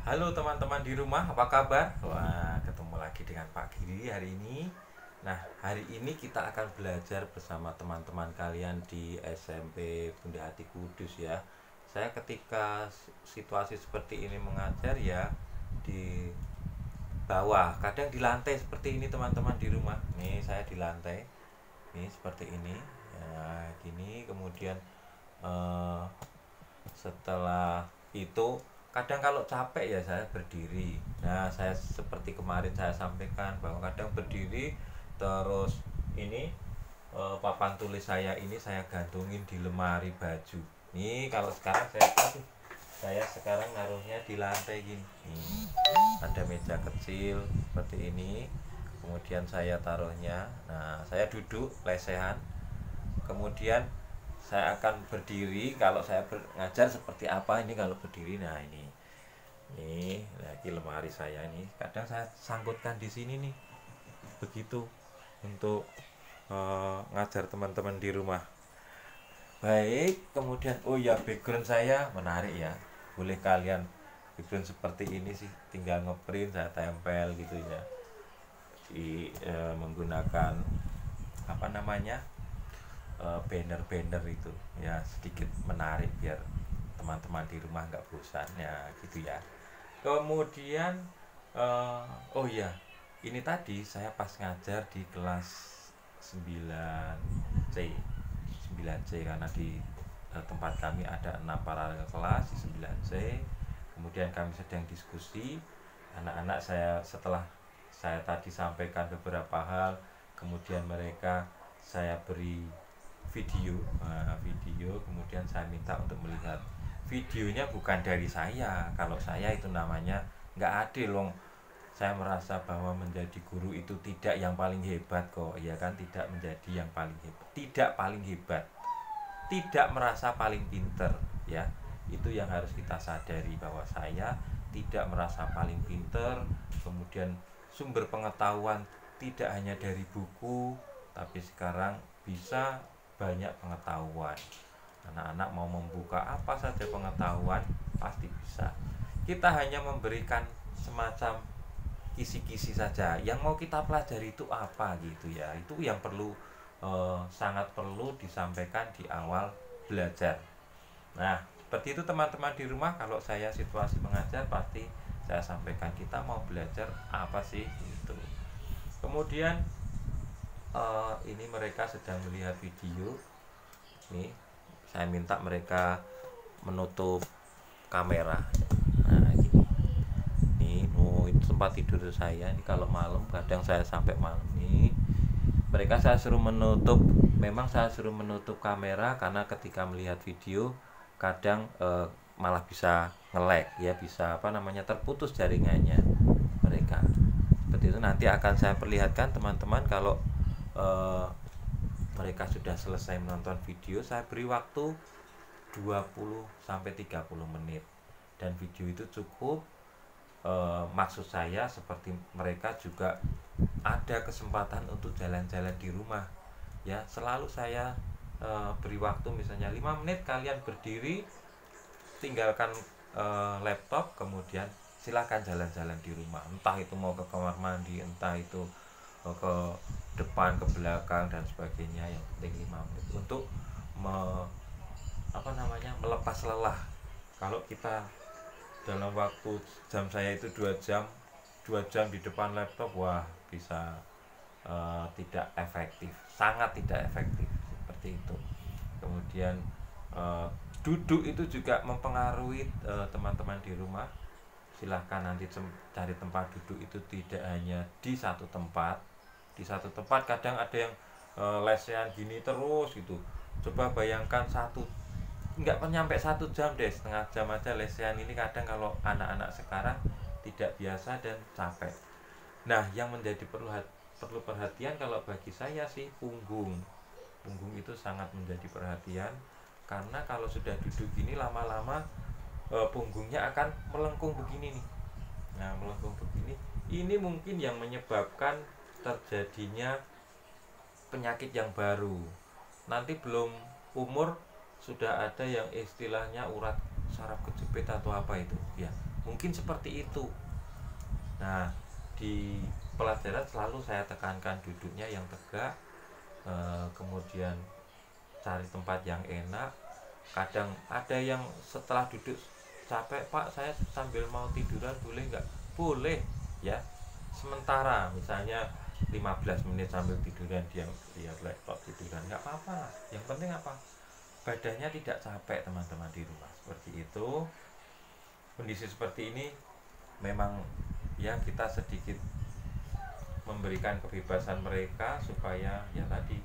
Halo teman-teman di rumah, apa kabar? Wah, ketemu lagi dengan Pak Giri hari ini. Nah, hari ini kita akan belajar bersama teman-teman kalian di SMP Bunda Hati Kudus ya. Saya ketika situasi seperti ini mengajar ya di bawah, kadang di lantai seperti ini teman-teman di rumah. Nih, saya di lantai. Nih, seperti ini. Ya, gini kemudian eh, setelah itu kadang kalau capek ya saya berdiri. Nah, saya seperti kemarin saya sampaikan bahwa kadang berdiri terus ini papan tulis saya ini saya gantungin di lemari baju. Nih kalau sekarang saya sekarang naruhnya di lantai gini. Nih, ada meja kecil seperti ini. Kemudian saya taruhnya. Nah, saya duduk lesehan. Kemudian saya akan berdiri kalau saya ngajar seperti apa ini kalau berdiri. Nah, ini lagi lemari saya ini kadang saya sangkutkan di sini nih begitu untuk ngajar teman-teman di rumah. Baik, kemudian oh ya, background saya menarik ya, boleh kalian background seperti ini sih tinggal ngeprint saya tempel gitu ya di menggunakan apa namanya banner-banner itu ya, sedikit menarik biar teman-teman di rumah nggak bosan ya gitu ya. Kemudian eh, oh ya, ini tadi saya pas ngajar di kelas 9C 9C karena di tempat kami ada 6 paralel kelas di 9C. Kemudian kami sedang diskusi anak-anak saya, setelah saya tadi sampaikan beberapa hal, kemudian mereka saya beri video, kemudian saya minta untuk melihat videonya bukan dari saya. Kalau saya itu namanya nggak adil loh. Saya merasa bahwa menjadi guru itu tidak yang paling hebat kok, ya kan, tidak menjadi yang paling hebat, tidak paling hebat, tidak merasa paling pinter ya. Itu yang harus kita sadari, bahwa saya tidak merasa paling pinter. Kemudian sumber pengetahuan tidak hanya dari buku, tapi sekarang bisa banyak pengetahuan. Anak-anak mau membuka apa saja pengetahuan pasti bisa. Kita hanya memberikan semacam kisi-kisi saja. Yang mau kita pelajari itu apa gitu ya. Itu yang perlu sangat perlu disampaikan di awal belajar. Nah, seperti itu teman-teman di rumah. Kalau saya situasi mengajar pasti saya sampaikan kita mau belajar apa sih gitu. Kemudian ini mereka sedang melihat video. Nih, saya minta mereka menutup kamera. Nah, gini. Nih, oh, itu tempat tidur saya. Ini kalau malam kadang saya sampai malam nih. Mereka saya suruh menutup, memang saya suruh menutup kamera karena ketika melihat video kadang malah bisa nge-lag ya, bisa apa namanya terputus jaringannya mereka. Seperti itu nanti akan saya perlihatkan teman-teman kalau mereka sudah selesai menonton video. Saya beri waktu 20 sampai 30 menit dan video itu cukup. Maksud saya seperti mereka juga ada kesempatan untuk jalan-jalan di rumah ya. Selalu saya beri waktu misalnya 5 menit, kalian berdiri tinggalkan laptop, kemudian silahkan jalan-jalan di rumah, entah itu mau ke kamar mandi, entah itu ke depan, ke belakang dan sebagainya. Yang penting 5 menit untuk melepas lelah. Kalau kita dalam waktu jam saya itu 2 jam di depan laptop, wah bisa tidak efektif, sangat tidak efektif seperti itu. Kemudian duduk itu juga mempengaruhi teman-teman di rumah. Silahkan nanti cari tempat duduk itu tidak hanya di satu tempat. Di satu tempat kadang ada yang lesehan gini terus gitu. Coba bayangkan nggak nyampe 1 jam deh, setengah jam aja lesehan ini. Kadang kalau anak-anak sekarang tidak biasa dan capek. Nah, yang menjadi perlu perhatian kalau bagi saya sih punggung. Punggung itu sangat menjadi perhatian karena kalau sudah duduk gini lama-lama punggungnya akan melengkung begini nih. Nah, melengkung begini ini mungkin yang menyebabkan terjadinya penyakit yang baru. Nanti belum umur sudah ada yang istilahnya urat saraf kejepit atau apa itu ya. mungkin seperti itu. Nah, di pelajaran selalu saya tekankan duduknya yang tegak, kemudian cari tempat yang enak. Kadang ada yang setelah duduk capek, Pak saya sambil mau tiduran boleh nggak? Boleh ya, sementara misalnya 15 menit sambil tiduran, dia lihat laptop tiduran, nggak apa-apa. Yang penting apa? Badannya tidak capek teman-teman di rumah. Seperti itu. Kondisi seperti ini memang ya kita sedikit memberikan kebebasan mereka supaya ya tadi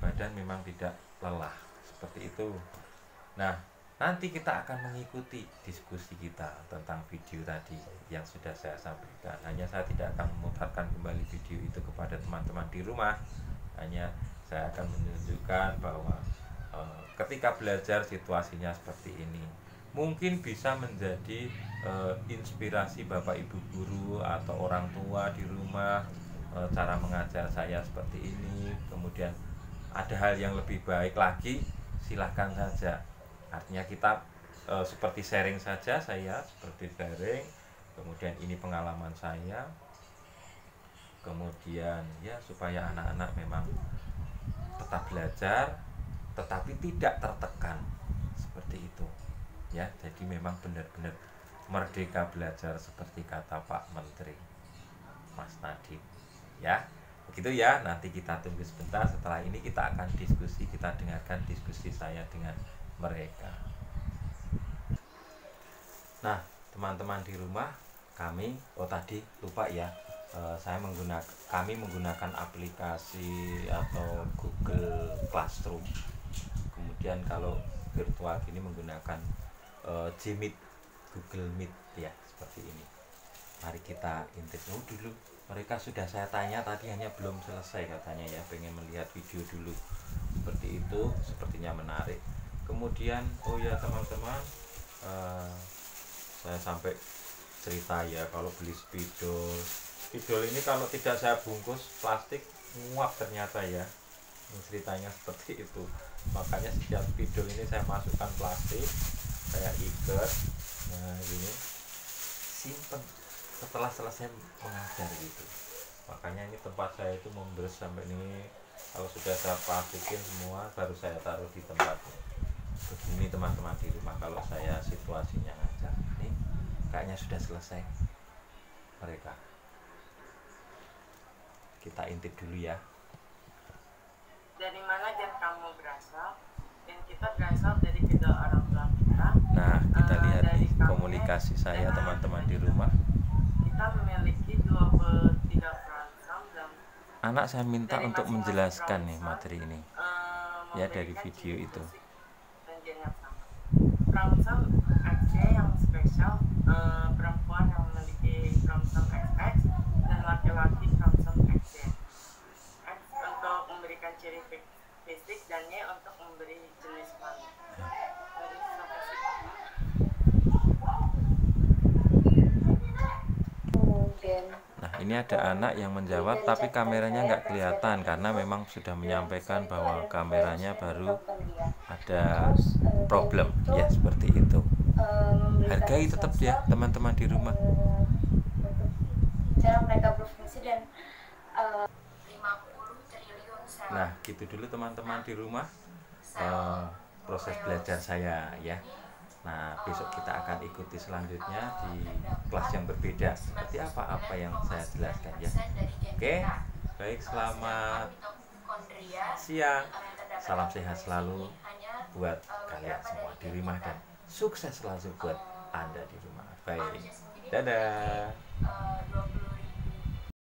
badan memang tidak lelah, seperti itu. Nah, nanti kita akan mengikuti diskusi kita tentang video tadi yang sudah saya sampaikan. Hanya saya tidak akan memutarkan kembali video itu kepada teman-teman di rumah. Hanya saya akan menunjukkan bahwa ketika belajar situasinya seperti ini, mungkin bisa menjadi inspirasi Bapak Ibu guru atau orang tua di rumah, cara mengajar saya seperti ini. Kemudian ada hal yang lebih baik lagi, silahkan saja. Artinya kita seperti sharing saja, saya seperti sharing. Kemudian ini pengalaman saya. Kemudian ya supaya anak-anak memang tetap belajar, tetapi tidak tertekan, seperti itu. Ya, jadi memang benar-benar merdeka belajar seperti kata Pak Menteri, Mas Nadiem. Ya, begitu ya. Nanti kita tunggu sebentar. Setelah ini kita akan diskusi, kita dengarkan diskusi saya dengan mereka. Nah, teman-teman di rumah, kami tadi lupa ya, kami menggunakan aplikasi atau Google Classroom. Kemudian kalau virtual ini menggunakan Gmeet, Google Meet ya, seperti ini. Mari kita intip dulu. Mereka sudah saya tanya tadi, hanya belum selesai katanya ya, pengen melihat video dulu. Seperti itu, sepertinya menarik. Kemudian oh ya teman-teman, saya sampai cerita ya, kalau beli spidol ini kalau tidak saya bungkus plastik nguap ternyata ya. Ceritanya seperti itu. Makanya setiap spidol ini saya masukkan plastik, saya ikat, nah ini simpen setelah selesai mengajar gitu. Makanya ini tempat saya itu members sampai ini, kalau sudah saya plastikin semua baru saya taruh di tempatnya. Begini teman-teman di rumah kalau saya situasinya ngajar. Nih kayaknya sudah selesai mereka. Kita intip dulu ya. Dari mana jam kamu berasal? Dan kita berasal dari kedua orang tua kita. Nah, kita lihat nih komunikasi saya teman-teman di rumah. Kita memiliki 23 perangsang dan anak saya minta untuk menjelaskan nih materi ini ya dari video itu. Perangsang XY yang spesial, perempuan yang memiliki perangsang XX dan laki-laki perangsang XY. X untuk memberikan ciri fisik dan Y untuk memberi jenis kelamin. Nah, ini ada anak yang menjawab tapi kameranya nggak kelihatan karena memang sudah menyampaikan bahwa kameranya baru ada problem ya, seperti itu. Hargai tetap ya teman-teman di rumah. Cara mereka berfungsi dan 50 triliun sel. Nah, gitu dulu teman-teman di rumah proses belajar saya ya. Nah, besok kita akan ikuti selanjutnya di kelas yang berbeda. Seperti apa yang saya jelaskan ya. Oke, baik, selamat siang. Salam sehat selalu buat kalian semua di rumah dan sukses selalu buat Anda di rumah. Baik, dadah.